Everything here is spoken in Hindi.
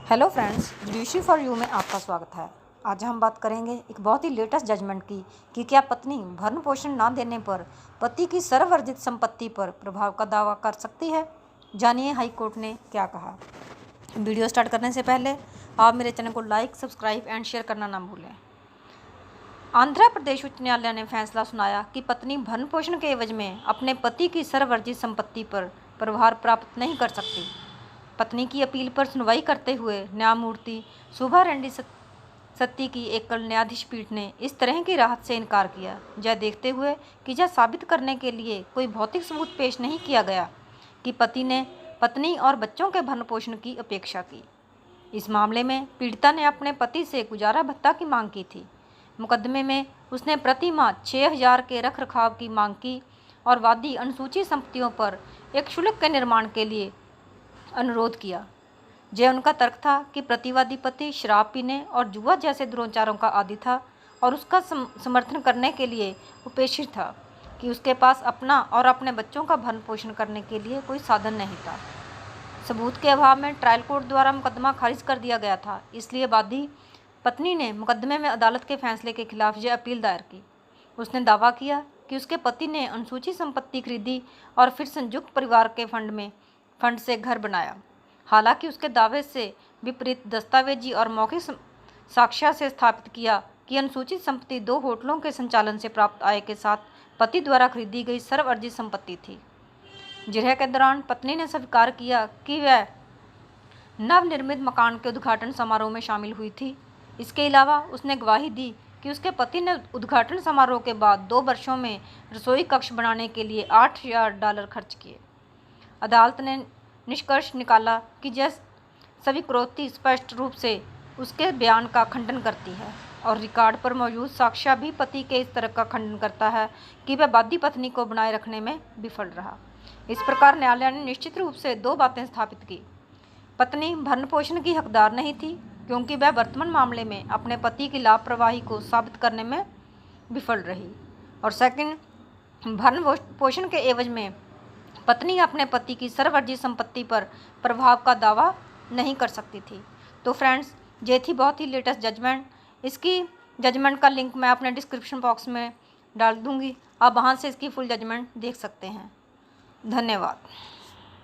Hello friends, judiciary for you में आपका स्वागत है। आज हम बात करेंगे एक बहुत ही लेटेस्ट जजमेंट की कि क्या पत्नी भरण पोषण ना देने पर पति की सर्ववर्जित संपत्ति पर प्रभाव का दावा कर सकती है। जानिए हाई कोर्ट ने क्या कहा। वीडियो स्टार्ट करने से पहले आप मेरे चैनल को लाइक, सब्सक्राइब एंड शेयर करना ना भूलें। आंध्र प्रदेश उच्च न्यायालय ने फैसला सुनाया कि पत्नी भरण पोषण के एवज में अपने पति की सर्ववर्जित संपत्ति पर प्रभार प्राप्त नहीं कर सकती। पत्नी की अपील पर सुनवाई करते हुए न्यायमूर्ति सुभा रेड्डी सत्ती की एकल न्यायाधीश पीठ ने इस तरह की राहत से इनकार किया, यह देखते हुए कि यह साबित करने के लिए कोई भौतिक सबूत पेश नहीं किया गया कि पति ने पत्नी और बच्चों के भरण पोषण की अपेक्षा की। इस मामले में पीड़िता ने अपने पति से गुजारा भत्ता की मांग की थी। मुकदमे में उसने प्रति माह 6,000 के रख रखाव की मांग की और वादी अनुसूचित संपत्तियों पर एक शुल्क के निर्माण के लिए अनुरोध किया। यह उनका तर्क था कि प्रतिवादी पति शराब पीने और जुआ जैसे दुराचारों का आदी था और उसका समर्थन करने के लिए उपेक्षित था कि उसके पास अपना और अपने बच्चों का भरण पोषण करने के लिए कोई साधन नहीं था। सबूत के अभाव में ट्रायल कोर्ट द्वारा मुकदमा खारिज कर दिया गया था, इसलिए वादी पत्नी ने मुकदमे में अदालत के फैसले के खिलाफ यह अपील दायर की। उसने दावा किया कि उसके पति ने अनुसूचित संपत्ति खरीदी और फिर संयुक्त परिवार के फंड से घर बनाया। हालांकि उसके दावे से विपरीत दस्तावेजी और मौखिक साक्ष्य से स्थापित किया कि अनुसूचित संपत्ति 2 होटलों के संचालन से प्राप्त आय के साथ पति द्वारा खरीदी गई सर्वअर्जित संपत्ति थी। जिरह के दौरान पत्नी ने स्वीकार किया कि वह नवनिर्मित मकान के उद्घाटन समारोह में शामिल हुई थी। इसके अलावा उसने गवाही दी कि उसके पति ने उद्घाटन समारोह के बाद 2 वर्षों में रसोई कक्ष बनाने के लिए $8,000 खर्च किए। अदालत ने निष्कर्ष निकाला कि यह स्वीकृति स्पष्ट रूप से उसके बयान का खंडन करती है और रिकॉर्ड पर मौजूद साक्ष्य भी पति के इस तरह का खंडन करता है कि वह वादी पत्नी को बनाए रखने में विफल रहा। इस प्रकार न्यायालय ने निश्चित रूप से 2 बातें स्थापित की। पत्नी भरण पोषण की हकदार नहीं थी क्योंकि वह वर्तमान मामले में अपने पति की लापरवाही को साबित करने में विफल रही, और सेकंड, भरण पोषण के एवज में पत्नी अपने पति की सर्ववर्जित संपत्ति पर प्रभाव का दावा नहीं कर सकती थी। तो फ्रेंड्स, ये थी बहुत ही लेटेस्ट जजमेंट। इसकी जजमेंट का लिंक मैं अपने डिस्क्रिप्शन बॉक्स में डाल दूंगी, आप वहां से इसकी फुल जजमेंट देख सकते हैं। धन्यवाद।